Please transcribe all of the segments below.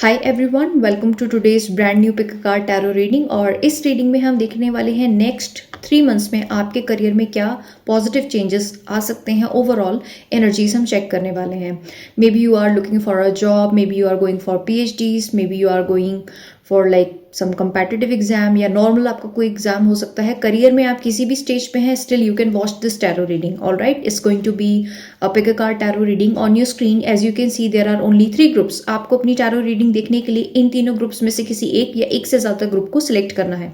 Hi everyone, welcome to today's brand new pick a card tarot reading. और इस reading में हम देखने वाले हैं नेक्स्ट 3 मंथ्स में आपके करियर में क्या पॉजिटिव चेंजेस आ सकते हैं। ओवरऑल एनर्जीज हम चेक करने वाले हैं। Maybe you are looking for a job, maybe you are going for PhDs, maybe you are going for like some competitive exam या normal आपका कोई exam हो सकता है। करियर में आप किसी भी स्टेज पे हैं, still you can watch this tarot reading. All right, it's going to be a pick a card tarot reading on your screen. As you can see there are only 3 groups. आपको अपनी tarot reading देखने के लिए इन तीनों groups में से किसी एक या एक से ज़्यादा ग्रुप को सिलेक्ट करना है।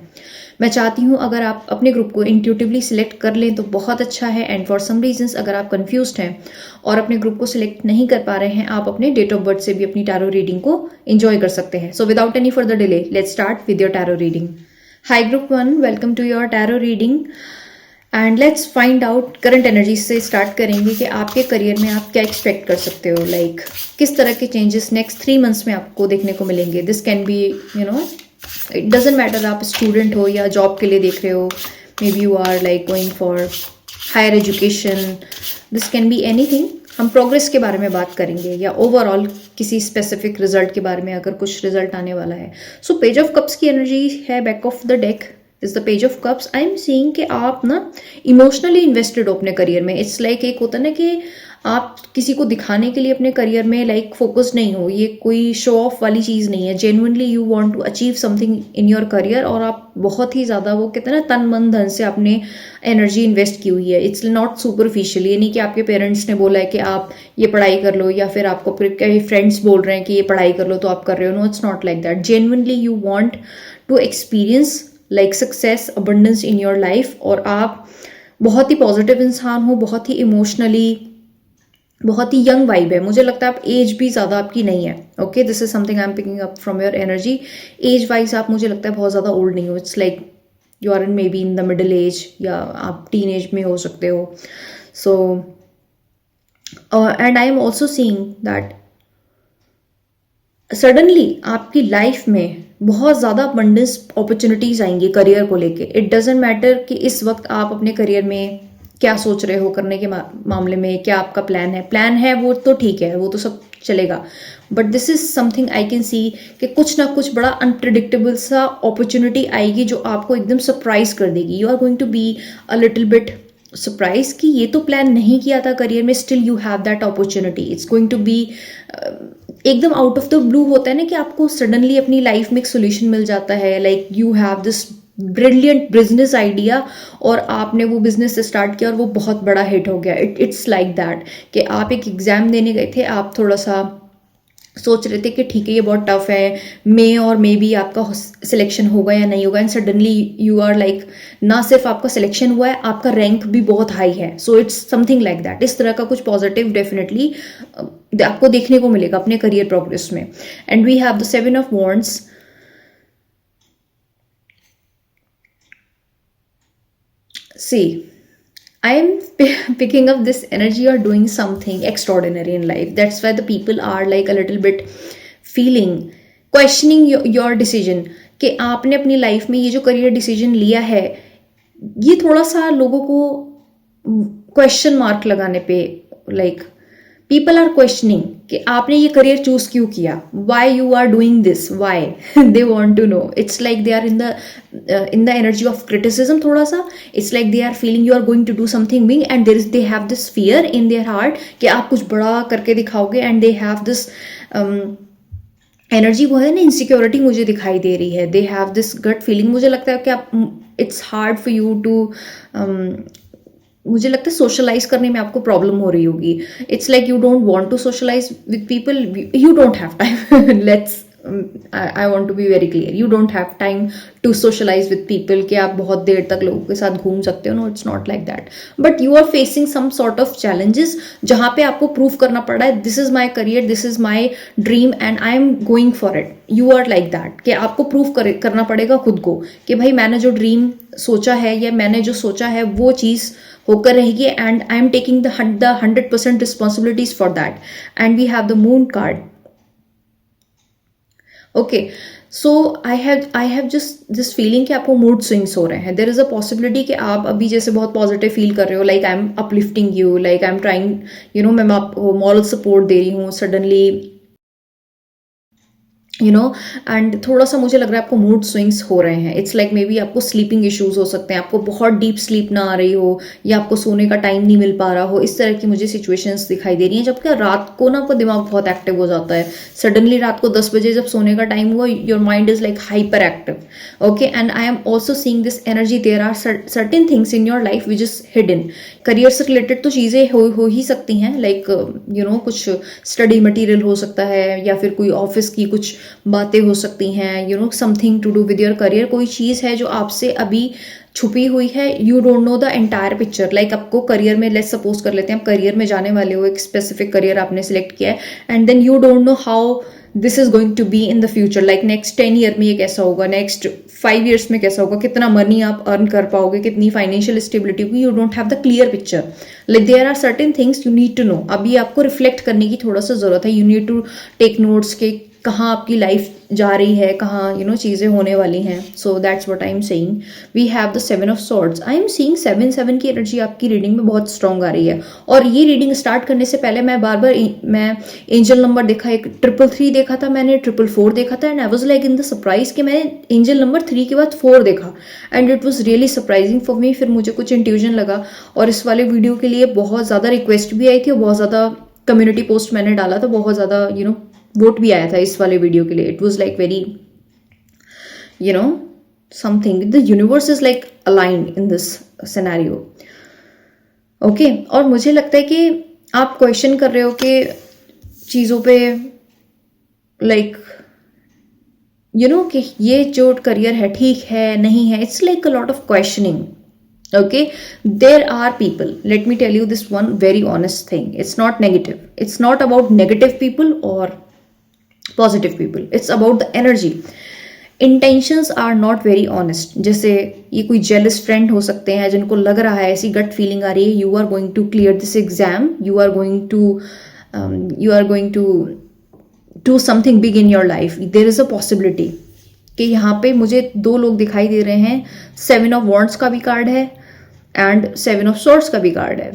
मैं चाहती हूँ अगर आप अपने ग्रुप को इंट्यूटिवली सिलेक्ट कर लें तो बहुत अच्छा है। एंड फॉर सम रीजंस अगर आप कंफ्यूज्ड हैं और अपने ग्रुप को सिलेक्ट नहीं कर पा रहे हैं, आप अपने डेट ऑफ बर्थ से भी अपनी टैरो रीडिंग को एंजॉय कर सकते हैं। So without any further delay, let's start with your tarot reading. Hi group 1, welcome to your tarot reading and let's find out current energy से स्टार्ट करेंगे कि आपके करियर में आप क्या एक्सपेक्ट कर सकते हो। लाइक किस तरह के चेंजेस नेक्स्ट 3 मंथ्स में आपको देखने को मिलेंगे। This can be it doesn't matter आप स्टूडेंट हो या जॉब के लिए देख रहे हो। Maybe you are like going for higher education, this can be anything. हम प्रोग्रेस के बारे में बात करेंगे या ओवरऑल किसी स्पेसिफिक रिजल्ट के बारे में, अगर कुछ रिजल्ट आने वाला है। सो पेज ऑफ कप्स की एनर्जी है back of the deck is the page of cups. I am seeing कि आप ना इमोशनली इन्वेस्टेड हो अपने करियर में। इट्स लाइक एक होता है ना कि आप किसी को दिखाने के लिए अपने करियर में लाइक फोकस्ड नहीं हो। ये कोई शो ऑफ वाली चीज़ नहीं है। Genuinely you want to achieve something in your career और आप बहुत ही ज़्यादा वो कहते हैं ना तन मन धन से आपने एनर्जी इन्वेस्ट की हुई है। It's not superficial. ये नहीं कि आपके पेरेंट्स ने बोला है कि आप ये पढ़ाई कर लो या फिर आपको कई फ्रेंड्स बोल रहे हैं कि ये पढ़ाई कर लो तो आप कर रहे हो। No, it's not like that. Genuinely you want to experience like success, abundance in your life. और आप बहुत ही पॉजिटिव इंसान हो, बहुत ही इमोशनली, बहुत ही यंग वाइब है। मुझे लगता है आप एज भी ज़्यादा आपकी नहीं है। Okay, this is something I am picking up from your energy. Age wise आप मुझे लगता है बहुत ज़्यादा ओल्ड नहीं हो। It's like you are in maybe in the middle age या आप टीन एज में हो सकते हो। So and I am also seeing that suddenly आपकी लाइफ में बहुत ज़्यादा अबंडेंस अपॉर्चुनिटीज आएंगी करियर को लेके। इट डजेंट मैटर कि इस वक्त आप अपने करियर में क्या सोच रहे हो करने के मामले में, क्या आपका प्लान है वो तो ठीक है, वो तो सब चलेगा। But this is something I can see कि कुछ ना कुछ बड़ा अनप्रिडिक्टेबल सा अपॉर्चुनिटी आएगी जो आपको एकदम सरप्राइज कर देगी। You are going to be a little bit surprise कि ये तो प्लान नहीं किया था करियर में, still you have that opportunity. It's going to be एकदम आउट ऑफ द ब्लू होता है ना कि आपको सडनली अपनी लाइफ में एक सोल्यूशन मिल जाता है। Like you have this brilliant business idea और आपने वो बिजनेस स्टार्ट किया और वो बहुत बड़ा हिट हो गया। इट्स लाइक दैट कि आप एक एग्जाम देने गए थे, आप थोड़ा सा सोच रहे थे कि ठीक है ये बहुत टफ है, मे बी आपका सिलेक्शन होगा या नहीं होगा। And suddenly you are like ना सिर्फ आपका सिलेक्शन हुआ है, आपका रैंक भी बहुत हाई है। So it's something like that. इस तरह का कुछ पॉजिटिव डेफिनेटली आपको देखने को मिलेगा अपने करियर प्रोग्रेस में। And we have the 7 of wands. See, I am picking up this energy or doing something extraordinary in life. That's why the people are like a little bit feeling, questioning your decision कि आपने अपनी life में ये जो career decision लिया है, ये थोड़ा सा लोगों को क्वेश्चन मार्क लगाने पे लाइक पीपल आर क्वेश्चनिंग कि आपने ये करियर चूज क्यों किया, why you are doing this, why they want to know. It's like they are in the energy of criticism थोड़ा सा। It's like they are feeling you are going to do something big and they have this fear in their heart कि आप कुछ बड़ा करके दिखाओगे। And they have this energy, वो है ना इनसिक्योरिटी मुझे दिखाई दे रही है। They have this gut feeling. मुझे लगता है कि आप it's hard for you to, मुझे लगता है सोशलाइज करने में आपको प्रॉब्लम हो रही होगी। It's like you don't want to socialise with people, you don't have time. Let's I want to be very clear, you don't have time to socialise with people कि आप बहुत देर तक लोगों के साथ घूम सकते हो। No, it's not like that. But you are facing some sort of challenges जहां पे आपको प्रूव करना पड़ रहा है this is my career, this is my dream and I am going for it. You are like that कि आपको prove करना पड़ेगा खुद को कि भाई मैंने जो ड्रीम सोचा है या मैंने जो सोचा है वो चीज़ होकर रहेगी। And I am taking the 100% responsibilities for that. And we have the moon card. Okay, so I have just this feeling कि आपको मूड स्विंग्स हो रहे हैं। देर इज अ पॉसिबिलिटी कि आप अभी जैसे बहुत पॉजिटिव फील कर रहे हो, like I am uplifting you, like I am trying मैं आपको मॉरल सपोर्ट दे रही हूँ। सडनली एंड थोड़ा सा मुझे लग रहा है आपको मूड स्विंग्स हो रहे हैं. इट्स लाइक मे बी आपको स्लीपिंग इश्यूज हो सकते हैं, आपको बहुत डीप स्लीप ना आ रही हो, या आपको सोने का टाइम नहीं मिल पा रहा हो. इस तरह की मुझे सिचुएशंस दिखाई दे रही हैं. जबकि रात को ना आपका दिमाग बहुत एक्टिव हो जाता है. सडनली रात को 10 बजे जब सोने का टाइम हुआ, your mind is like hyper active. Okay, and I am also seeing this energy. There are certain things in your life which is hidden. Career से रिलेटेड तो चीज़ें हो ही सकती हैं, लाइक कुछ स्टडी मटेरियल हो सकता है, या फिर कोई ऑफिस की कुछ बातें हो सकती हैं, something to do with your career. कोई चीज़ है जो आपसे अभी छुपी हुई है. You don't know the entire picture. Like आपको करियर में, लेट्स सपोज कर लेते हैं आप करियर में जाने वाले हो, एक स्पेसिफिक करियर आपने सिलेक्ट किया है, and then you don't know how this is going to be in the future. Like next 10 year में ये कैसा होगा, नेक्स्ट 5 ईयर्स में कैसा होगा, कितना मनी आप अर्न कर पाओगे, कितनी फाइनेंशियल स्टेबिलिटी होगी. You don't have the clear picture. Like there are certain things you need to know. अभी आपको रिफ्लेक्ट करने की थोड़ा सा जरूरत है. You need to take notes के कहाँ आपकी लाइफ जा रही है, कहाँ चीज़ें होने वाली हैं. So that's what I am saying. We have the 7 of swords. I am seeing 7 की एनर्जी आपकी रीडिंग में बहुत स्ट्रांग आ रही है. और ये रीडिंग स्टार्ट करने से पहले मैं बार बार मैं एंजल नंबर देखा, एक 333 देखा था मैंने, 444 देखा था, and I was like in the surprise कि मैंने एंजल नंबर 3 के बाद 4 देखा, and it was really surprising for me. फिर मुझे कुछ इंट्यूजन लगा, और इस वाले वीडियो के लिए बहुत ज़्यादा रिक्वेस्ट भी आई थी, और बहुत ज़्यादा कम्युनिटी पोस्ट मैंने डाला था, बहुत ज़्यादा वोट भी आया था इस वाले वीडियो के लिए. It was like very something. The universe is like aligned in this scenario. Okay, और मुझे लगता है कि आप क्वेश्चन कर रहे हो कि चीज़ों पे, लाइक कि ये जो करियर है ठीक है नहीं है. It's like a lot of questioning. Okay, there are people, let me tell you this one very honest thing. It's not negative. It's not about negative people or positive people. It's about the energy. Intentions are not very honest. जैसे ये कोई jealous friend हो सकते हैं जिनको लग रहा है, ऐसी gut feeling आ रही है, you are going to clear this exam, you are going to do something big in your life. There is a possibility कि यहाँ पे मुझे 2 लोग दिखाई दे रहे हैं. 7 ऑफ वॉन्ड्स का भी कार्ड है एंड 7 ऑफ सॉर्ड्स का भी कार्ड है.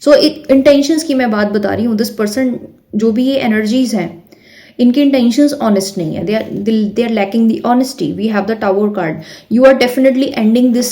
सो इंटेंशंस की मैं बात बता रही हूँ. दिस पर्सन, जो भी ये एनर्जीज हैं, इनकी इंटेंशंस ऑनेस्ट नहीं है. They are lacking the honesty. We have the tower card. You are definitely ending this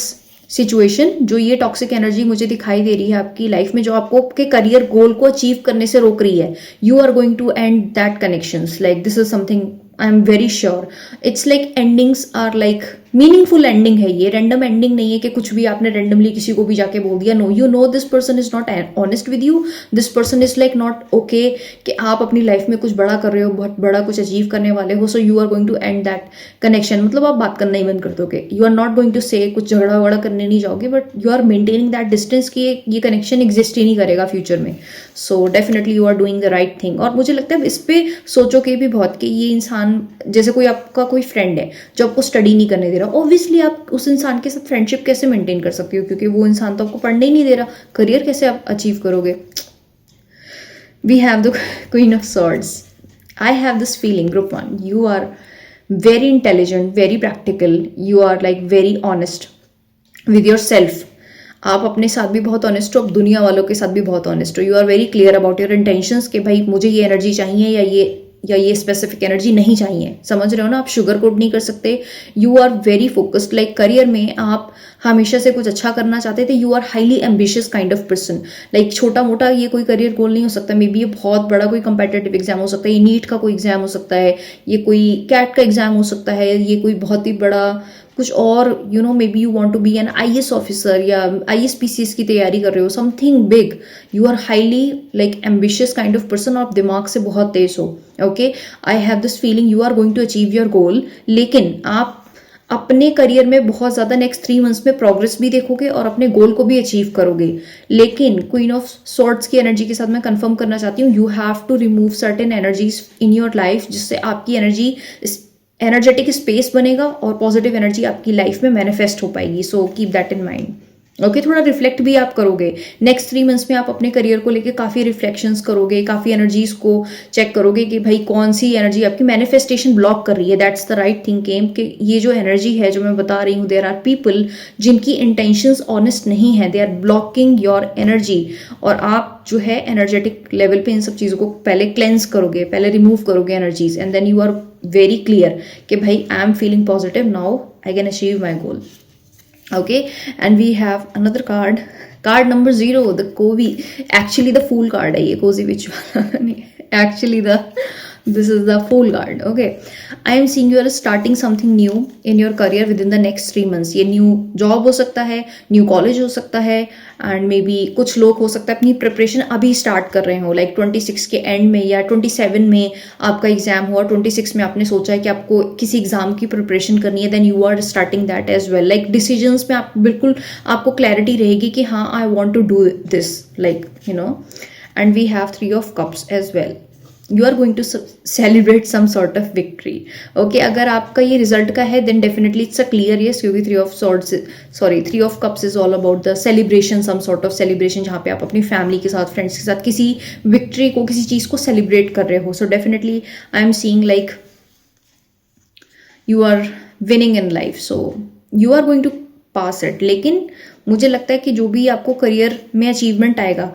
situation. जो ये टॉक्सिक एनर्जी मुझे दिखाई दे रही है आपकी लाइफ में, जो आपको आपके करियर गोल को अचीव करने से रोक रही है, you are going to end that connections. Like this is something I am very sure. It's like endings are like meaningful ending है. ये रैंडम एंडिंग नहीं है कि कुछ भी आपने रैंडमली किसी को भी जाके बोल दिया. No, you know this person is not honest with you. This person is like not okay कि आप अपनी लाइफ में कुछ बड़ा कर रहे हो, बहुत बड़ा कुछ अचीव करने वाले हो. So you are going to end that connection. मतलब आप बात करना ही बंद कर दोगे. You are not going to say कुछ झगड़ा वगड़ा करने नहीं जाओगे, but you are maintaining that distance कि ये कनेक्शन एग्जिस्ट ही नहीं करेगा फ्यूचर में. So definitely you are doing the right thing. और मुझे लगता है इस पे सोचोगे भी बहुत कि ये इंसान, जैसे कोई आपका कोई फ्रेंड है जो आपको स्टडी नहीं करने दे रहा, ऑब्वियसली आप उस इंसान के साथ फ्रेंडशिप कैसे मेंटेन कर सकते हो, क्योंकि वो इंसान तो आपको पढ़ने ही नहीं दे रहा. करियर कैसे आप अचीव करोगे. We have the queen of swords. I have this feeling, group 1, you are very intelligent, very practical. You are like very honest with yourself. आप अपने साथ भी बहुत ऑनेस्ट हो, आप दुनिया वालों के साथ भी बहुत ऑनेस्ट हो. You are very clear about your intentions कि भाई मुझे ये एनर्जी चाहिए या ये स्पेसिफिक एनर्जी नहीं चाहिए. समझ रहे हो ना, आप शुगर कोट नहीं कर सकते. You are very focused. Like career में आप हमेशा से कुछ अच्छा करना चाहते थे. You are highly ambitious kind of person. Like छोटा मोटा ये कोई करियर गोल नहीं हो सकता. मे बी ये बहुत बड़ा कोई कंपेटिटिव एग्जाम हो सकता है, ये नीट का कोई एग्जाम हो सकता है, ये कोई कैट का एग्जाम हो सकता है, ये कोई बहुत ही बड़ा कुछ और, maybe you want to be an IAS officer या IAS PCS की तैयारी कर रहे हो, something big. You are highly like ambitious kind of person. आप दिमाग से बहुत तेज हो. Okay, I have this feeling you are going to achieve your goal. लेकिन आप अपने करियर में बहुत ज्यादा नेक्स्ट 3 मंथ्स में प्रोग्रेस भी देखोगे और अपने गोल को भी अचीव करोगे. लेकिन क्वीन ऑफ सॉर्ड्स की एनर्जी के साथ मैं कंफर्म करना चाहती हूँ, you have to remove certain energies in your life, जिससे आपकी एनर्जेटिक स्पेस बनेगा और पॉजिटिव एनर्जी आपकी लाइफ में मैनिफेस्ट हो पाएगी. So keep that in mind. Okay थोड़ा रिफ्लेक्ट भी आप करोगे नेक्स्ट 3 मंथ्स में। आप अपने करियर को लेके काफ़ी रिफ्लेक्शंस करोगे, काफ़ी एनर्जीज को चेक करोगे कि भाई कौन सी एनर्जी आपकी मैनिफेस्टेशन ब्लॉक कर रही है। That's the right thing came कि ये जो एनर्जी है जो मैं बता रही हूँ, देयर आर पीपल जिनकी इंटेंशंस ऑनेस्ट नहीं है, they are blocking your energy. और आप जो है एनर्जेटिक लेवल पे इन सब चीज़ों को पहले क्लेंस करोगे, पहले रिमूव करोगे energies, and then you are very clear कि भाई I am feeling positive, now I can achieve my goal. Okay, and we have another card number 0, the Covi. Actually the Fool card है ये, cozy witch वाला actually this is the Fool card. Okay, I am seeing you are starting something new in your career within the next 3 months. ये new job हो सकता है, new college हो सकता है, एंड मे बी कुछ लोग हो सकता है अपनी प्रिपरेशन अभी स्टार्ट कर रहे हो, लाइक 26 के एंड में या 27 में आपका एग्जाम हुआ, 26 में आपने सोचा है कि आपको किसी एग्जाम की प्रिपरेशन करनी है, then you are starting that as well. Like decisions में आप बिल्कुल आपको क्लैरिटी रहेगी कि हाँ I want to do this, like you know. And we have 3 of Cups as well. You are going to celebrate some sort of victory. Okay, अगर आपका ये रिजल्ट का है then definitely it's a clear yes, क्योंकि 3 of Cups is all about the celebration, some sort of celebration, जहाँ पे आप अपनी फैमिली के साथ, फ्रेंड्स के साथ किसी विक्ट्री को, किसी चीज़ को सेलिब्रेट कर रहे हो। So definitely I am seeing like you are winning in life, so you are going to pass it. लेकिन मुझे लगता है कि जो भी आपको करियर में अचीवमेंट आएगा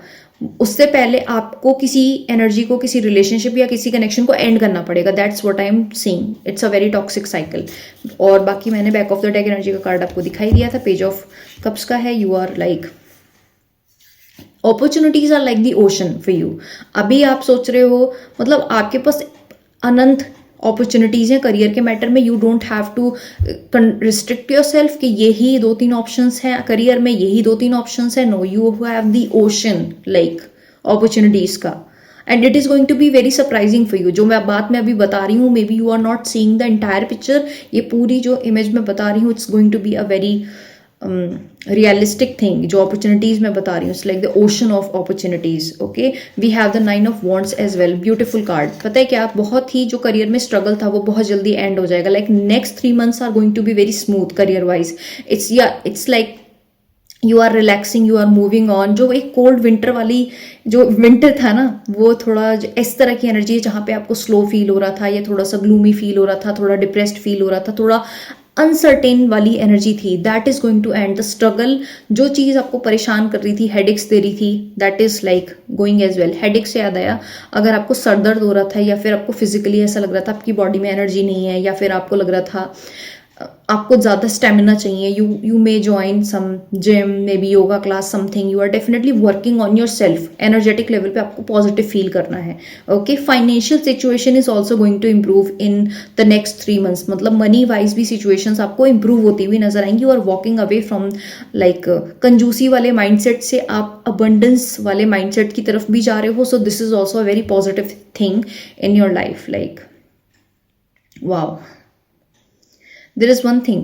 उससे पहले आपको किसी एनर्जी को, किसी रिलेशनशिप या किसी कनेक्शन को एंड करना पड़ेगा। That's what I am seeing, it's a very toxic cycle. और बाकी मैंने back of the deck energy का कार्ड आपको दिखाई दिया था, पेज ऑफ कप्स का है। You are like opportunities are like the ocean for you. अभी आप सोच रहे हो, मतलब आपके पास अनंत अपॉर्चुनिटीज हैं करियर के मैटर में। You don't have to restrict yourself कि यही 2-3 ऑप्शंस हैं करियर में, यही 2-3 ऑप्शंस है। No, you have the ocean like opportunities का, and it is going to be very surprising for you. जो मैं बात में अभी बता रही हूँ, maybe you are not seeing the entire picture. ये पूरी जो इमेज में बता रही हूँ, it's going to be a very realistic thing. जो अपॉर्चुनिटीज मैं बता रही हूँ, it's like the ocean of opportunities. Okay, we have the 9 of Wands as well, beautiful card. पता है क्या, बहुत ही जो करियर में स्ट्रगल था वो बहुत जल्दी एंड हो जाएगा। Like next 3 months are going to be very smooth career wise. It's like you are relaxing, you are moving on. जो एक कोल्ड विंटर वाली जो विंटर था ना, वो थोड़ा इस तरह की एनर्जी है जहाँ पे आपको स्लो फील हो रहा था, या थोड़ा सा ग्लूमी फील हो रहा था, थोड़ा डिप्रेस्ड फील हो रहा था, थोड़ा अनसर्टेन वाली एनर्जी थी। That is going to end. The struggle, जो चीज़ आपको परेशान कर रही थी, हेडेक्स दे रही थी, that is like going as well. Headaches से याद आया, अगर आपको सर दर्द हो रहा था या फिर आपको फिजिकली ऐसा लग रहा था आपकी बॉडी में एनर्जी नहीं है, या फिर आपको लग रहा था आपको ज़्यादा स्टेमिना चाहिए, you may join some gym, maybe yoga class, something. You are definitely working on yourself. Energetic level पे आपको पॉजिटिव फील करना है। Okay, financial situation is also going to improve in the next 3 months। मतलब money wise भी situations आपको improve होती हुई नजर आएंगी। You are walking away from like कंजूसी वाले माइंडसेट से आप अबंडेंस वाले माइंडसेट की तरफ भी जा रहे हो। So this is also a very positive thing in your life. Like wow, there is one thing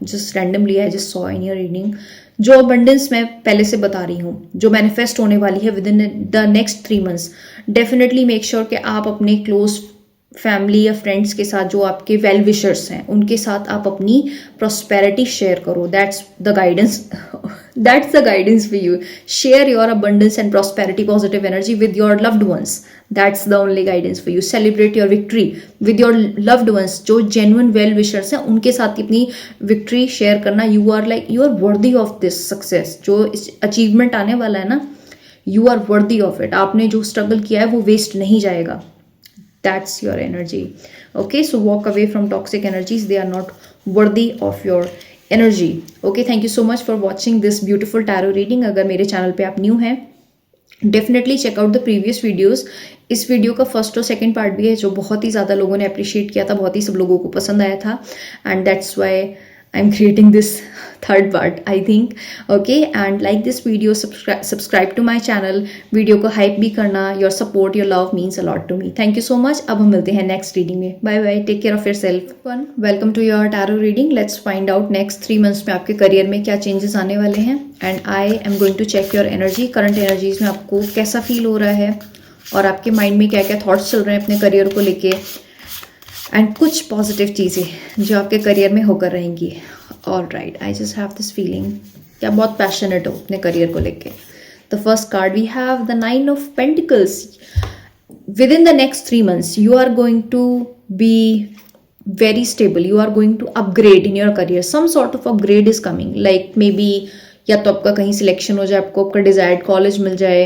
just randomly I just saw in your reading, जो अबंडेंस मैं पहले से बता रही हूँ, जो मैनिफेस्ट होने वाली है with in the next 3 months। Definitely make sure कि आप अपने क्लोज फैमिली या फ्रेंड्स के साथ, जो आपके वेल विशर्स हैं, उनके साथ आप अपनी प्रॉस्पेरिटी शेयर करो। That's the guidance for you. Share your abundance and prosperity positive energy with your loved ones. That's the only guidance for you. Celebrate your victory with your loved ones. जो genuine well wishers हैं उनके साथ अपनी victory share करना। You are worthy of this success. जो achievement आने वाला है ना, you are worthy of it. आपने जो स्ट्रगल किया है वो वेस्ट नहीं जाएगा। That's your energy. Okay, so walk away from toxic energies. They are not worthy of your energy. Okay, thank you so much for watching this beautiful tarot reading. अगर मेरे channel पे आप new हैं, definitely check out the previous videos. इस video का first और second part भी है जो बहुत ही ज़्यादा लोगों ने अप्रिशिएट किया था, बहुत ही सब लोगों को पसंद आया था, and that's why I am creating this third part I think. Okay, and like this video, subscribe to my channel. Video को हाइप भी करना। Your support, your love means a lot to me. Thank you so much. अब हम मिलते हैं next reading में। Bye bye, take care of your self. Welcome to your tarot reading. Let's find out next 3 months में आपके career में क्या changes आने वाले हैं, and I am going to check your energy. Current energies में आपको कैसा फील हो रहा है, और आपके माइंड में क्या क्या थॉट्स चल रहे हैं अपने करियर को लेके, एंड कुछ पॉजिटिव चीज़ें जो आपके करियर में होकर रहेंगी। All right, I just have this feeling क्या बहुत पैशनेट हो अपने करियर को लेके। The first card we have the 9 of pentacles. within the next 3 months you are going to be very stable, you are going to upgrade in your career, some sort of upgrade is coming, like maybe या तो आपका कहीं selection हो जाए, आपको आपका desired college मिल जाए,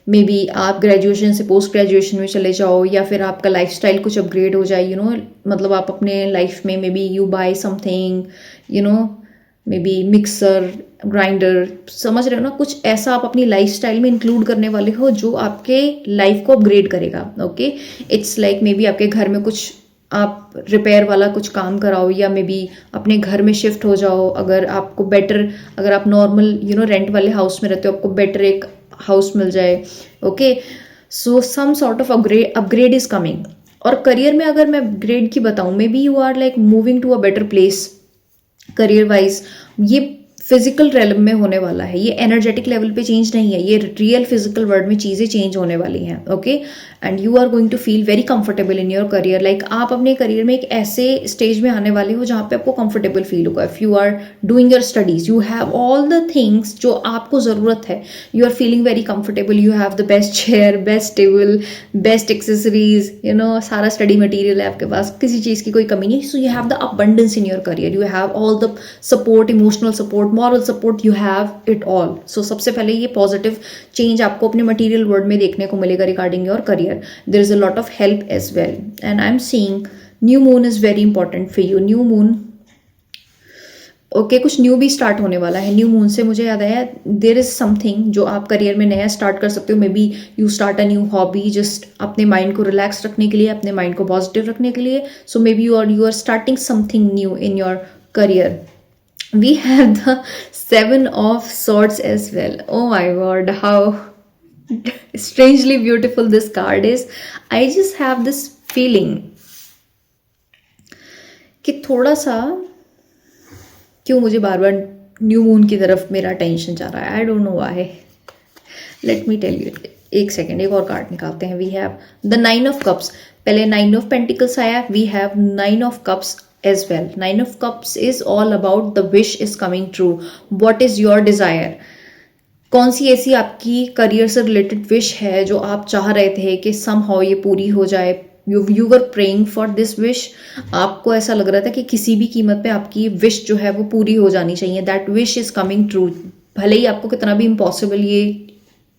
may be आप ग्रेजुएशन से पोस्ट ग्रेजुएशन में चले जाओ, या फिर आपका लाइफस्टाइल कुछ अपग्रेड हो जाए, मतलब आप अपने लाइफ में maybe you buy something, maybe mixer, grinder, समझ रहे हो ना, कुछ ऐसा आप अपनी लाइफस्टाइल में इंक्लूड करने वाले हो जो आपके लाइफ को अपग्रेड करेगा। Okay, it's like may be आपके घर में कुछ आप रिपेयर वाला कुछ काम कराओ, या मे बी अपने घर में शिफ्ट हो जाओ, अगर आपको बेटर, अगर आप नॉर्मल रेंट वाले हाउस में रहते हो, आपको बेटर एक हाउस मिल जाए। Okay, so some sort of upgrade is coming. और करियर में अगर मैं अपग्रेड की बताऊं, maybe you are like moving to a better place career wise. ये फिजिकल रेलम में होने वाला है, ये एनर्जेटिक लेवल पे चेंज नहीं है, ये रियल फिजिकल वर्ल्ड में चीज़ें चेंज होने वाली हैं। Okay, and you are going to feel very comfortable in your career, like आप अपने करियर में एक ऐसे स्टेज में आने वाले हो जहाँ पे आपको कंफर्टेबल फील होगा। If you are doing your studies, you have all the things जो आपको ज़रूरत है, you are feeling very comfortable, you have the best chair, best table, best accessories, सारा स्टडी मटीरियल है आपके पास, किसी चीज़ की कोई कमी नहीं। So you have the abundance in your career, you have all the support, emotional support, moral support, you have it all. सो सबसे पहले ये पॉजिटिव चेंज आपको अपने मटेरियल वर्ल्ड में देखने को मिलेगा regarding your career. There is a lot of help as well, and I am seeing new moon is very important for you. New moon, okay, कुछ न्यू भी स्टार्ट होने वाला है। न्यू मून से मुझे याद आया, देर इज समथिंग जो आप करियर में नया स्टार्ट कर सकते हो। Maybe you start a new hobby, just अपने माइंड को रिलैक्स रखने के लिए, अपने माइंड को पॉजिटिव रखने के लिए। So maybe you are starting something new in your career. We have the 7 of swords as well. Oh my god, how strangely beautiful this card is. I just have this feeling कि थोड़ा सा, क्यों मुझे बार बार new moon की तरफ मेरा tension जा रहा है, I don't know why. Let me tell you, एक सेकेंड, एक और कार्ड निकालते हैं। We have the 9 of cups, पहले 9 ऑफ पेंटिकल्स आया, we have 9 of cups as well. 9 of cups is all about the wish is coming true. What is your desire? कौन सी ऐसी आपकी करियर से रिलेटेड विश है जो आप चाह रहे थे कि somehow ये पूरी हो जाए? You were praying for this wish. आपको ऐसा लग रहा था कि किसी भी कीमत पे आपकी विश जो है वो पूरी हो जानी चाहिए। That wish is coming true. भले ही आपको कितना भी impossible ये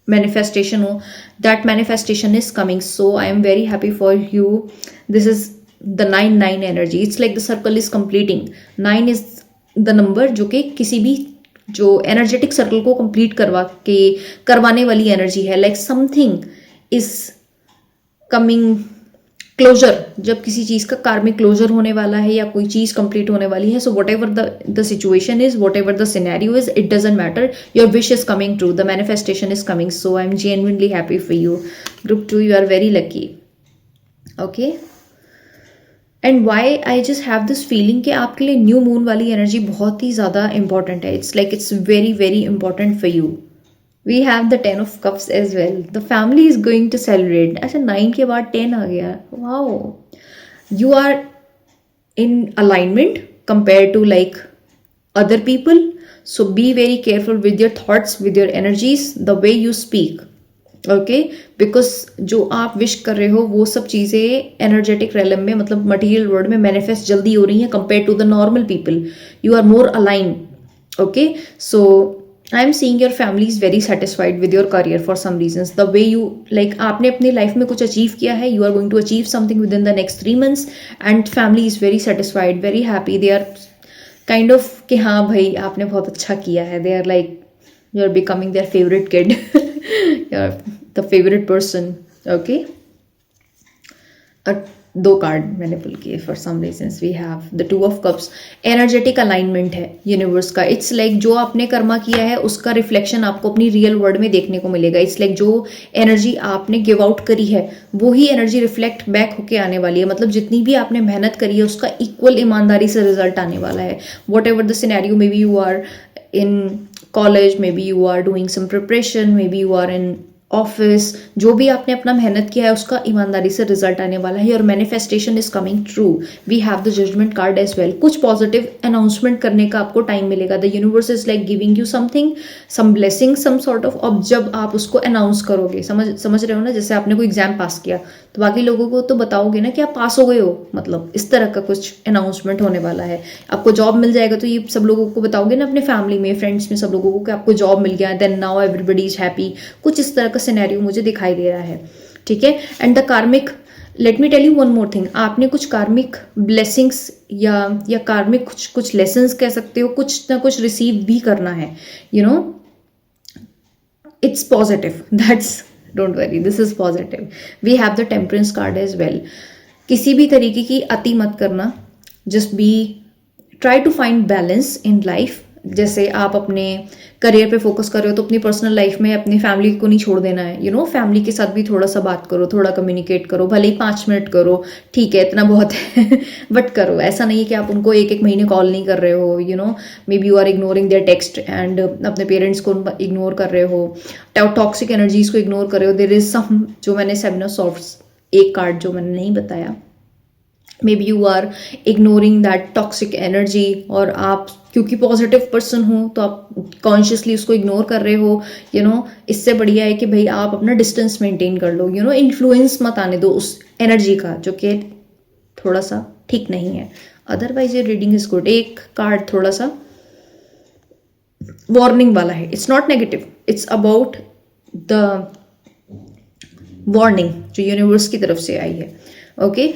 manifestation हो, that manifestation is coming. So I am very happy for you. This is the 9 energy. It's like the circle is completing. 9 is the number जो कि किसी भी जो energetic circle को complete करवाने वाली energy है। Like something is coming closure, जब किसी चीज़ का karmic closure होने वाला है या कोई चीज़ complete होने वाली है। So whatever the situation is, whatever the scenario is, it doesn't matter. Your wish is coming true. The manifestation is coming. So I'm genuinely happy for you. Group 2, you are very lucky. Okay. And why I just have this feeling कि आपके लिए new moon वाली energy बहुत ही ज़्यादा important है। It's like it's very very important for you. We have the 10 of cups as well. The family is going to celebrate. अच्छा, 9 के बाद 10 आ गया, wow. You are in alignment compare to like other people, so be very careful with your thoughts, with your energies, the way you speak. Okay, because जो आप wish कर रहे हो वो सब चीज़ें एनर्जेटिक रेलम में, मतलब मटेरियल वर्ल्ड में मैनिफेस्ट जल्दी हो रही हैं compare to the normal people. You are more align. Okay, so I am seeing your family is very satisfied with your career for some reasons. The way you like, आपने अपनी life में कुछ achieve किया है, you are going to achieve something within the next 3 months and family is very satisfied, very happy. They are kind of कि हाँ भाई आपने बहुत अच्छा किया है। They are like you are becoming their favourite kid, the favorite person. Okay, 2 card मैंने pull किए for some reasons. We have the 2 of cups. Energetic alignment है यूनिवर्स का। इट्स लाइक जो आपने कर्मा किया है उसका रिफ्लेक्शन आपको अपनी रियल वर्ल्ड में देखने को मिलेगा। इट्स लाइक जो एनर्जी आपने गिव आउट करी है वो ही एनर्जी रिफ्लेक्ट बैक होके आने वाली है। मतलब जितनी भी आपने मेहनत करी है उसका इक्वल ईमानदारी से रिजल्ट आने वाला है। Whatever the scenario, maybe you are in college, maybe you are doing some preparation, maybe you are in office, जो भी आपने अपना मेहनत किया है उसका ईमानदारी से रिजल्ट आने वाला है। और manifestation is coming true. We have the judgement card as well. कुछ पॉजिटिव अनाउंसमेंट करने का आपको टाइम मिलेगा। The universe is like giving you something, some blessing, some sort of. अब जब आप उसको अनाउंस करोगे, समझ रहे हो ना, जैसे आपने कोई एग्जाम पास किया तो बाकी लोगों को तो बताओगे ना कि आप पास हो गए हो, मतलब इस तरह का कुछ अनाउंसमेंट होने वाला है। आपको जॉब मिल जाएगा तो ये सब लोगों को बताओगे ना, अपने फैमिली में, फ्रेंड्स में, सब लोगों को कि आपको जॉब मिल गया, then now everybody is happy. कुछ इस तरह का सिनेरियो मुझे दिखाई दे रहा है, ठीक है। And the karmic, let me tell you one more thing, आपने कुछ कार्मिक ब्लेसिंग्स या कार्मिक कुछ लेसन्स कह सकते हो, कुछ ना कुछ रिसीव भी करना है, you know. It's positive, that's, don't worry, this is positive. We have the temperance card as well. किसी भी तरीके की अति मत करना, just be, try to find balance in life. जैसे आप अपने करियर पे फोकस कर रहे हो तो अपनी पर्सनल लाइफ में अपनी फैमिली को नहीं छोड़ देना है, यू नो। फैमिली के साथ भी थोड़ा सा बात करो, थोड़ा कम्युनिकेट करो, भले ही 5 मिनट करो, ठीक है, इतना बहुत है बट करो। ऐसा नहीं है कि आप उनको एक एक महीने कॉल नहीं कर रहे हो, you know. Maybe you are ignoring their text and अपने पेरेंट्स को इग्नोर कर रहे हो, टॉक्सिक एनर्जीज को इग्नोर कर रहे हो। देयर इज सम, जो मैंने 7 ऑफ सॉर्ट्स, एक कार्ड जो मैंने नहीं बताया, maybe you are ignoring that toxic energy, और आप क्योंकि पॉजिटिव पर्सन हो तो आप कॉन्शियसली उसको इग्नोर कर रहे हो, यू नो। इससे बढ़िया है कि भाई आप अपना डिस्टेंस मेंटेन कर लो, यू नो। इन्फ्लुएंस मत आने दो उस एनर्जी का, जो कि थोड़ा सा ठीक नहीं है। अदरवाइज ये रीडिंग इज गुड। एक कार्ड थोड़ा सा वार्निंग वाला है, it's not negative, it's about the warning जो यूनिवर्स की तरफ से आई है, okay.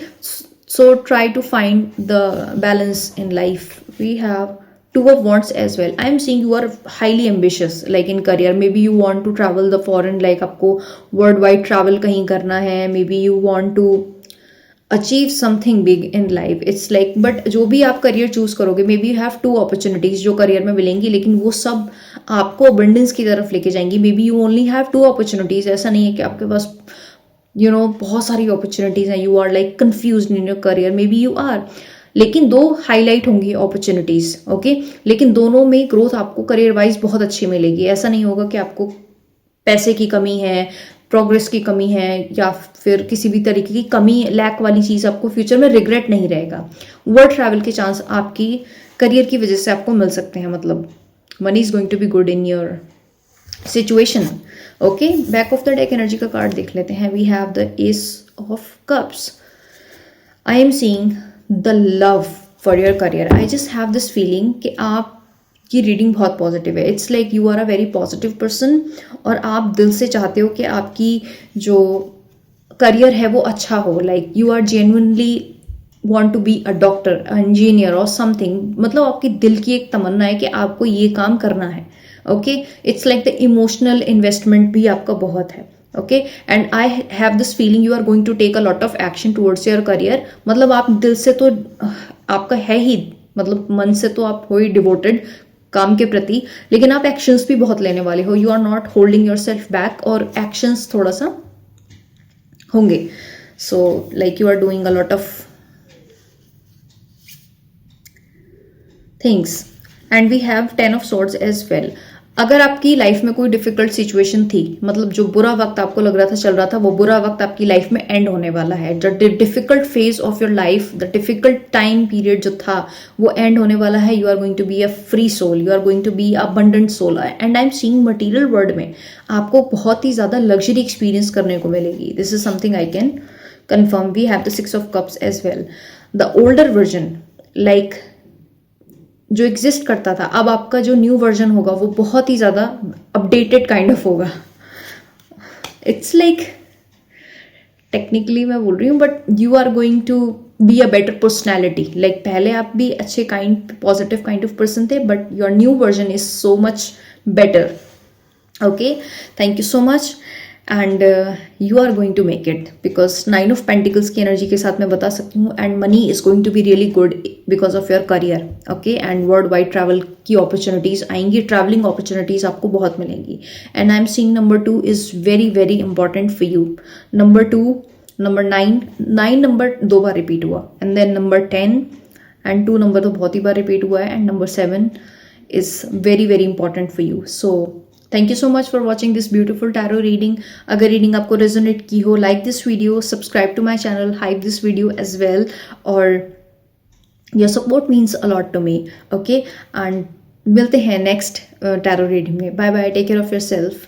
So try to find the balance in life. We have 2 of Wands as well. I am seeing you are highly ambitious, like in career. Maybe you want to travel the foreign, like आपको worldwide travel कहीं करना है. Maybe you want to achieve something big in life. It's like, but जो भी आप career choose करोगे, maybe you have 2 opportunities जो career में मिलेंगी, लेकिन वो सब आपको abundance की तरफ लेके जाएंगी. Maybe you only have 2 opportunities. ऐसा नहीं है कि आपके पास यू नो बहुत सारी अपॉर्चुनिटीज हैं, you are like confuse in your career, maybe you are, लेकिन 2 हाईलाइट होंगी अपॉर्चुनिटीज, ओके। लेकिन दोनों में ग्रोथ आपको करियर वाइज बहुत अच्छी मिलेगी। ऐसा नहीं होगा कि आपको पैसे की कमी है, प्रोग्रेस की कमी है, या फिर किसी भी तरीके की कमी, लैक वाली चीज आपको फ्यूचर में रिग्रेट नहीं रहेगा। वर्ल्ड ट्रैवल के चांस आपकी करियर की वजह से आपको मिल सकते हैं, मतलब money is going to be good in your situation, okay. Back of the deck energy का कार्ड देख लेते हैं। We have the ace of cups. I am seeing the love for your career. I just have this feeling कि आपकी reading बहुत positive है। It's like you are a very positive person, और आप दिल से चाहते हो कि आपकी जो करियर है वो अच्छा हो। Like you are genuinely want to be a doctor, engineer or something. मतलब आपकी दिल की एक तमन्ना है कि आपको ये काम करना है, okay. It's like the emotional investment भी आपका बहुत है, okay. And I have this feeling you are going to take a lot of action towards your career. मतलब आप दिल से तो आपका है ही, मतलब मन से तो आप हो ही डिवोटेड काम के प्रति, लेकिन आप एक्शंस भी बहुत लेने वाले हो। You are not holding yourself back, और एक्शंस थोड़ा सा होंगे। So like you are doing a lot of things. And we have 10 of swords as well. अगर आपकी लाइफ में कोई डिफिकल्ट सिचुएशन थी, मतलब जो बुरा वक्त आपको लग रहा था चल रहा था, वो बुरा वक्त आपकी लाइफ में एंड होने वाला है। The difficult phase of your life, the difficult time period जो था वो एंड होने वाला है। You are going to be a free soul, you are going to be abundant soul. And I am seeing material world में आपको बहुत ही ज्यादा लग्जरी एक्सपीरियंस करने को मिलेगी। This is something I can confirm. We have the 6 of cups as well. The older version, like जो exist करता था, अब आपका जो न्यू वर्जन होगा वो बहुत ही ज्यादा अपडेटेड काइंड ऑफ होगा। इट्स लाइक टेक्निकली मैं बोल रही हूँ, but you are going to be a better personality. Like पहले आप भी अच्छे kind, positive kind of person थे, but your new version is so much better, okay. Thank you so much, and you are going to make it, because 9 of pentacles की energy के साथ मैं बता सकती हूँ। And money is going to be really good because of your career, okay. And world wide travel की opportunities आएंगी, travelling opportunities आपको बहुत मिलेंगी। And I am seeing number 2 is very very important for you. Number 2, number 9 number 2 बार repeat हुआ, and then number 10 and 2 number तो बहुत ही बार रिपीट हुआ है, and number 7 is very very important for you. So thank you so much for watching this beautiful tarot reading. अगर reading आपको रेजोनेट की हो, like this video, subscribe to my channel, hype this video as well, और your support means a lot to me. Okay, and मिलते हैं next tarot reading में. Bye bye, take care of your self.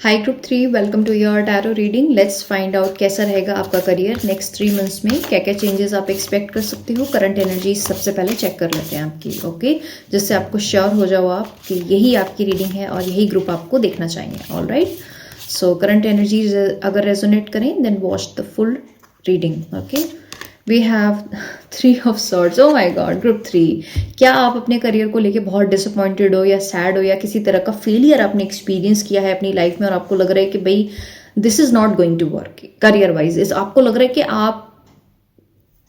Hi group 3, welcome to your tarot reading. Let's find out कैसा रहेगा आपका career next 3 months में, क्या क्या changes आप एक्सपेक्ट कर सकते हो. करंट एनर्जी सबसे पहले चेक कर लेते हैं आपकी. ओके, जिससे आपको श्योर हो जाओ आप कि यही आपकी रीडिंग है और यही ग्रुप आपको देखना चाहिए. All right, so current energy अगर रेजोनेट करें then watch the full reading. Okay, we have 3 of swords. Oh my God, group 3. क्या आप अपने करियर को लेके बहुत डिसअपॉइंटेड हो या सैड हो, या किसी तरह का फेलियर आपने एक्सपीरियंस किया है अपनी लाइफ में और आपको लग रहा है कि भाई this is not going to work career wise. इस आपको लग रहा है कि आप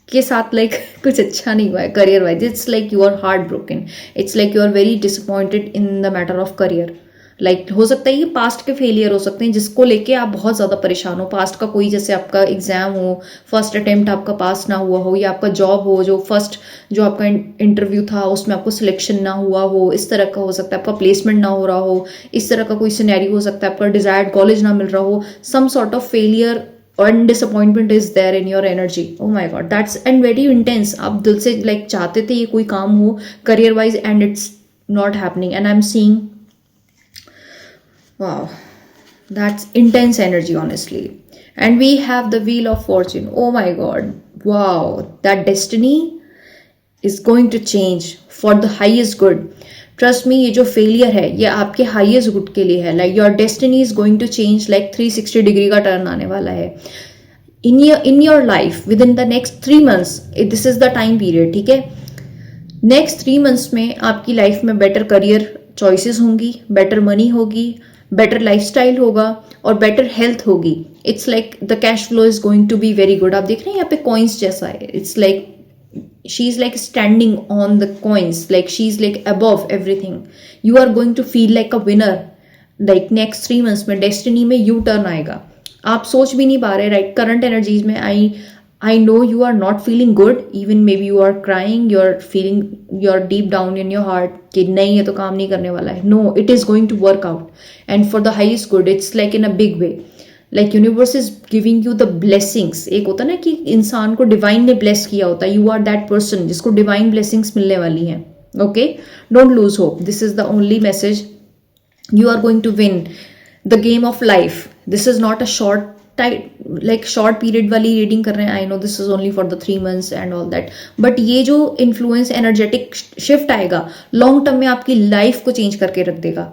के साथ लाइक कुछ अच्छा नहीं हुआ है career wise. It's like you are heart broken. It's like you are very disappointed in the matter of career. Like हो सकता है ये पास्ट के फेलियर हो सकते हैं जिसको लेके आप बहुत ज़्यादा परेशान हो. पास्ट का कोई, जैसे आपका एग्जाम हो, फर्स्ट अटेम्प्ट आपका पास ना हुआ हो, या आपका जॉब हो जो फर्स्ट जो आपका इंटरव्यू था उसमें आपको सिलेक्शन ना हुआ हो, इस तरह का हो सकता है. आपका प्लेसमेंट ना हो रहा हो, इस तरह का कोई सिनेरियो हो सकता है. आपका डिजायर्ड कॉलेज ना मिल रहा हो. Some sort of failure and disappointment is there in your energy. Oh my god, that's and very intense. आप दिल से like चाहते थे ये कोई काम हो career wise and it's not happening, and I'm seeing, wow, that's intense energy honestly. And we have the wheel of fortune. Oh my god, wow, that destiny is going to change for the highest good. Trust me, ये जो failure है ये आपके highest good के लिए है. Like your destiny is going to change. Like 360 degree का turn आने वाला है in your life within the next 3 months. This is the time period. ठीक है, नेक्स्ट 3 months में आपकी लाइफ में बेटर करियर चॉइसेस होंगी, बेटर मनी होगी, बेटर लाइफस्टाइल होगा और बेटर हेल्थ होगी. It's like the cash flow is going to be very good. आप देख रहे हैं यहाँ पे कॉइन्स जैसा है. It's like she's like standing on the coins, like she's like above everything. You are going to feel like a winner. like next 3 months में destiny में यू टर्न आएगा. आप सोच भी नहीं पा रहे. राइट, करंट एनर्जीज में I know you are not feeling good. Even maybe you are crying, you are feeling, you are deep down in your heart कि नहीं ये तो काम नहीं करने वाला है. No, it is going to work out and for the highest good. It's like in a big way. Like universe is giving you the blessings. एक होता है ना कि इंसान को डिवाइन ने ब्लेस किया होता है. यू आर दैट पर्सन जिसको डिवाइन ब्लेसिंग्स मिलने वाली हैं. Okay, don't lose hope. This is the only message. You are going to win the game of life. This is not a short period वाली reading कर रहे हैं. I know this is only for the 3 months and all that, but ये जो influence energetic shift आएगा long term में आपकी लाइफ को चेंज करके रख देगा.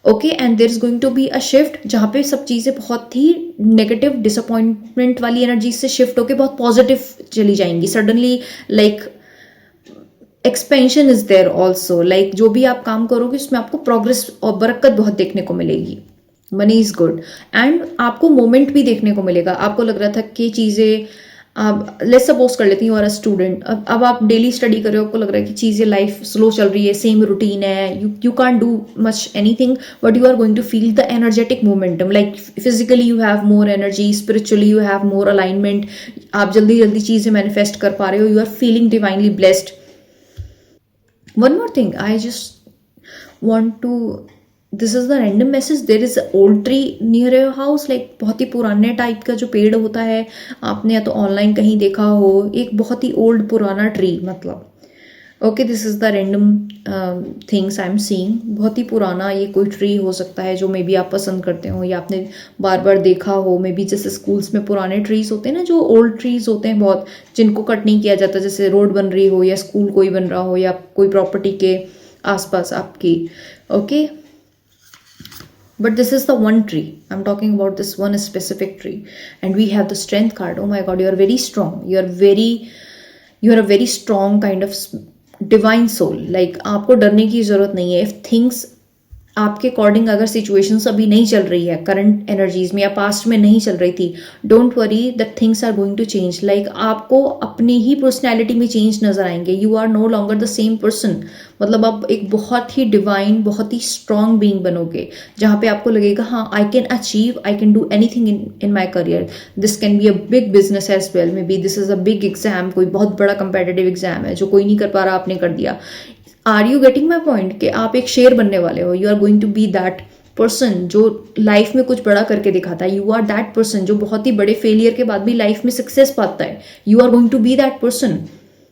Okay, and there is going to be a shift जहाँ पे सब चीज़ें बहुत ही नेगेटिव डिसअपॉइंटमेंट वाली एनर्जी से शिफ्ट होके बहुत पॉजिटिव चली जाएंगी. Suddenly like expansion is there also. Like जो भी आप काम करोगे उसमें आपको प्रोग्रेस और बरकत बहुत देखने को मिलेगी. मनी इज गुड एंड आपको मोमेंट भी देखने को मिलेगा. आपको लग रहा था कि चीज़ें आप लेट्स सपोज कर लेती हूँ और स्टूडेंट, अब आप डेली स्टडी कर रहे हो, आपको लग रहा है कि चीज़ें लाइफ स्लो चल रही है, सेम रूटीन है, you can't do much anything, but you are going to feel the energetic momentum. Like physically you have more energy, spiritually you have more alignment. आप जल्दी जल्दी चीज़ें मैनिफेस्ट कर पा रहे हो. You are feeling divinely blessed. One more thing I just want to, this is the random message. There is old tree near your house. Like बहुत ही पुराने टाइप का जो पेड़ होता है, आपने या तो ऑनलाइन कहीं देखा हो, एक बहुत ही ओल्ड पुराना ट्री. मतलब okay, this is the random things I am seeing. बहुत ही पुराना ये कोई ट्री हो सकता है जो मे बी आप पसंद करते हो या आपने बार बार देखा हो. मे बी जैसे स्कूल्स में पुराने ट्रीज होते हैं ना, जो ओल्ड ट्रीज होते हैं बहुत, जिनको कट नहीं किया जाता, जैसे रोड बन रही हो या स्कूल कोई बन रहा हो या कोई प्रॉपर्टी के आसपास आपकी. Okay, but this is the one tree. I'm talking about this one specific tree, and we have the strength card. Oh my god, you are very strong. You are a very strong kind of divine soul. Like आपको डरने की जरूरत नहीं है. If things आपके according अगर situations अभी नहीं चल रही है करंट एनर्जीज में या पास्ट में नहीं चल रही थी, don't worry, that things are going to change. Like आपको अपनी ही पर्सनैलिटी में चेंज नजर आएंगे. You are no longer the same person. मतलब आप एक बहुत ही डिवाइन, बहुत ही स्ट्रांग बीइंग बनोगे जहाँ पे आपको लगेगा हाँ I can achieve, I can do anything in my career. This can be a big business as well. Maybe this is a big exam, कोई बहुत बड़ा कंपेटिटिव एग्जाम है जो कोई नहीं कर पा रहा, आपने कर दिया. Are you getting my point कि आप एक शेर बनने वाले हो. You are going to be that person जो लाइफ में कुछ बड़ा करके दिखाता है, यू आर दैट पर्सन जो बहुत ही बड़े फेलियर के बाद भी लाइफ में सक्सेस पाता है, you are going to be that person.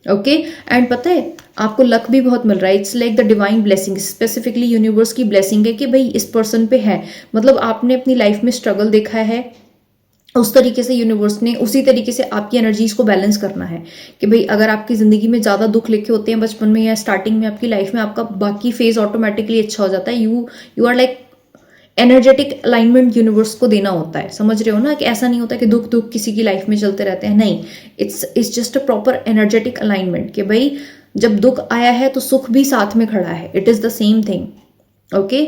Okay, and पता है आपको लक भी बहुत मिल रहा है, it's like the divine blessing, specifically universe की ब्लेसिंग है कि भाई इस पर्सन पे है, मतलब आपने अपनी लाइफ में स्ट्रगल देखा है, उस तरीके से यूनिवर्स ने उसी तरीके से आपकी एनर्जीज को बैलेंस करना है कि भाई अगर आपकी जिंदगी में ज्यादा दुख लिखे होते हैं बचपन में या स्टार्टिंग में आपकी लाइफ में, आपका बाकी फेज ऑटोमेटिकली अच्छा हो जाता है। You are like energetic alignment universe को देना होता है, समझ रहे हो ना, कि ऐसा नहीं होता कि दुख दुख किसी की लाइफ में चलते रहते हैं, नहीं, it's just a proper energetic alignment कि भाई जब दुख आया है तो सुख भी साथ में खड़ा है, it is the same thing. Okay,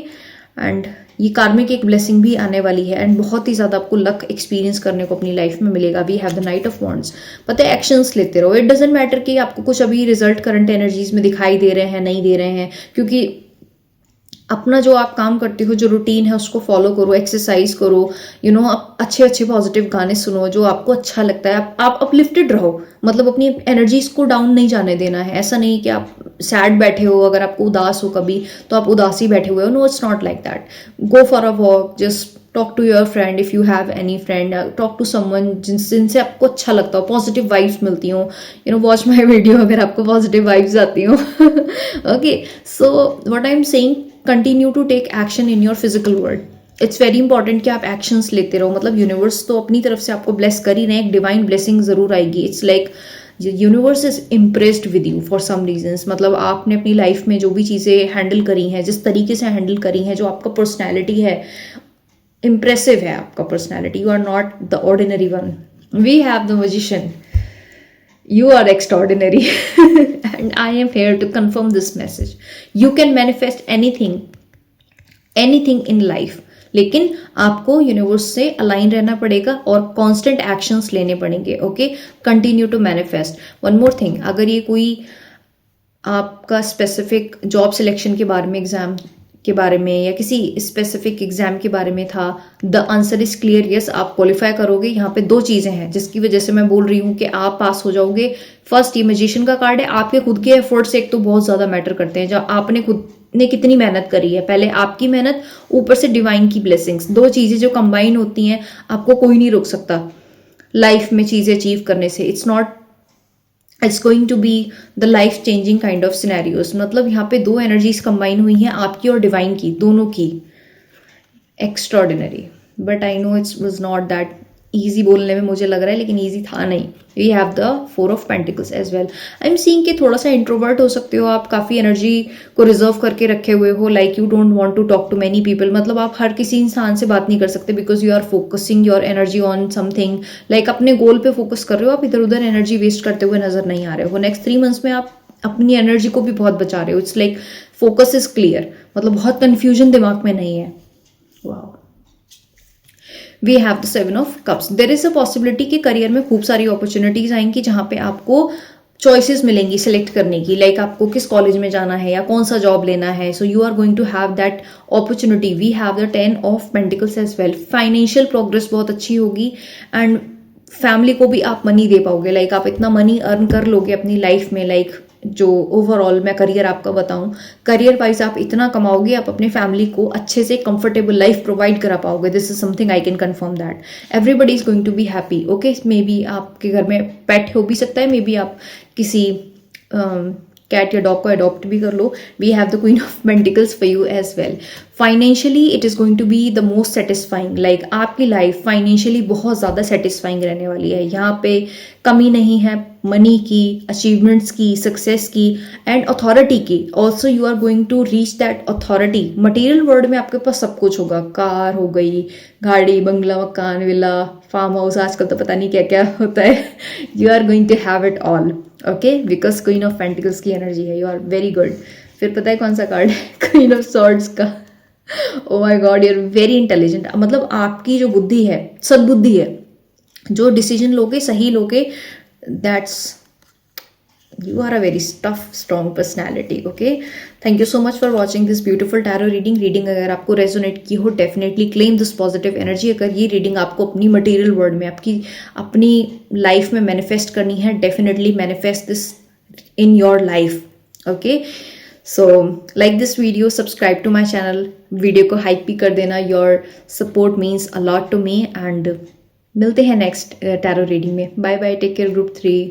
and ये कार्मिक एक ब्लेसिंग भी आने वाली है एंड बहुत ही ज्यादा आपको लक एक्सपीरियंस करने को अपनी लाइफ में मिलेगा। We have the knight of wands. पता है एक्शंस लेते रहो, इट डजेंट मैटर कि आपको कुछ अभी रिजल्ट करंट एनर्जीज में दिखाई दे रहे हैं नहीं दे रहे हैं, क्योंकि अपना जो आप काम करते हो, जो रूटीन है उसको फॉलो करो, एक्सरसाइज करो, यू नो अच्छे अच्छे पॉजिटिव गाने सुनो जो आपको अच्छा लगता है, आप अपलिफ्टेड रहो, मतलब अपनी एनर्जीज को डाउन नहीं जाने देना है। ऐसा नहीं कि आप सैड बैठे हो, अगर आपको उदास हो कभी तो आप उदास ही बैठे हुए हो, no it's not like that. Go for a walk, just talk to your friend if you have any friend, talk to someone जिनसे आपको अच्छा लगता हो, पॉजिटिव वाइब्स मिलती हो, you know watch my video अगर आपको पॉजिटिव वाइब्स आती हो। Okay, so what I am saying, continue to take action in your physical world. It's very important कि आप एक्शंस लेते रहो, मतलब यूनिवर्स तो अपनी तरफ से आपको ब्लेस कर ही रहे हैं, एक डिवाइन ब्लेसिंग जरूर आएगी। It's like universe is impressed with you for some reasons, मतलब आपने अपनी लाइफ में जो भी चीज़ें हैंडल करी हैं, जिस तरीके से हैंडल करी हैं, जो आपका पर्सनैलिटी है, इम्प्रेसिव है आपका personality, you are not the ordinary one. We have the magician, you are extraordinary and I am here to confirm this message. You can manifest anything in life, लेकिन आपको universe से align रहना पड़ेगा और constant actions लेने पड़ेंगे। Okay, continue to manifest. One more thing, अगर ये कोई आपका स्पेसिफिक जॉब सिलेक्शन के बारे में, एग्जाम के बारे में या किसी स्पेसिफिक एग्जाम के बारे में था, the answer is clear, yes आप क्वालिफाई करोगे। यहाँ पे दो चीजें हैं जिसकी वजह से मैं बोल रही हूँ कि आप पास हो जाओगे। फर्स्ट, ये मैजिशियन का कार्ड है, आपके खुद के एफर्ट्स एक तो बहुत ज्यादा मैटर करते हैं, जब आपने खुद ने कितनी मेहनत करी है, पहले आपकी मेहनत, ऊपर से डिवाइन की ब्लेसिंग्स, दो चीजें जो कंबाइन होती हैं, आपको कोई नहीं रोक सकता लाइफ में चीजें अचीव करने से। It's going to be the life changing kind of scenarios. मतलब यहाँ पे दो एनर्जीज कंबाइन हुई हैं, आपकी और डिवाइन की, दोनों की, extraordinary. But I know it's was not that easy, बोलने में मुझे लग रहा है लेकिन ईजी था नहीं। We have the 4 of pentacles as well. I am seeing कि थोड़ा सा इंट्रोवर्ट हो सकते हो आप, काफ़ी एनर्जी को रिजर्व करके रखे हुए हो, like you don't want to talk to many people, मतलब आप हर किसी इंसान से बात नहीं कर सकते because you are focusing your energy on something, like अपने गोल पे फोकस कर रहे हो, आप इधर उधर एनर्जी वेस्ट करते हुए नजर नहीं आ रहे हो। नेक्स्ट 3 मंथ्स में आप अपनी एनर्जी को भी बहुत बचा रहे हो। It's like focus is clear, मतलब बहुत कंफ्यूजन दिमाग में नहीं है। Wow, we have the 7 of cups. There is a possibility कि करियर में खूब सारी अपॉर्चुनिटीज आएंगी जहां पे आपको चॉइसेस मिलेंगी सिलेक्ट करने की, लाइक आपको किस कॉलेज में जाना है या कौन सा जॉब लेना है। So you are going to have that opportunity. We have the 10 of pentacles as well. Financial progress बहुत अच्छी होगी एंड फैमिली को भी आप मनी दे पाओगे, लाइक आप इतना मनी अर्न कर लोगे अपनी लाइफ में, लाइक जो ओवरऑल मैं करियर आपका बताऊं, करियर वाइज आप इतना कमाओगे, आप अपने फैमिली को अच्छे से कंफर्टेबल लाइफ प्रोवाइड करा पाओगे। This is something I can confirm that everybody is going to be happy. Okay, maybe आपके घर में पेट हो भी सकता है, मे बी आप किसी कैट या डॉग को अडॉप्ट भी कर लो। We have the queen of pentacles for you as well. Financially it is going to be the most satisfying, like आपकी लाइफ फाइनेंशियली बहुत ज़्यादा सेटिस्फाइंग रहने वाली है। यहाँ पे कमी नहीं है मनी की, अचीवमेंट्स की, सक्सेस की एंड अथॉरिटी की। Also you are going to reach that authority. Material world में आपके पास सब कुछ होगा, कार हो गई, गाड़ी, बंगला, मकान, विला, फार्म हाउस, आजकल तो पता नहीं क्या क्या होता है। You are going to have it all. Okay, because queen of pentacles की एनर्जी है, यू आर वेरी गुड। फिर पता है कौन सा कार्ड है? क्वीन ऑफ सॉर्ड्स का। Oh my God, you are very intelligent. मतलब आपकी जो बुद्धि है, सद्बुद्धि है, जो डिसीजन लोगे सही लोगे, that's you are a very tough strong personality. Okay, thank you so much for watching this beautiful tarot reading अगर आपको रेजोनेट की हो, definitely claim this positive energy. अगर ये रीडिंग आपको अपनी मटेरियल वर्ल्ड में, आपकी अपनी लाइफ में मैनिफेस्ट करनी है, definitely manifest this in your life. Okay, so like this video, subscribe to my channel, video को हाइप भी कर देना, your support means a lot to me. And मिलते हैं नेक्स्ट टैरो रीडिंग में। Bye bye, take care group 3।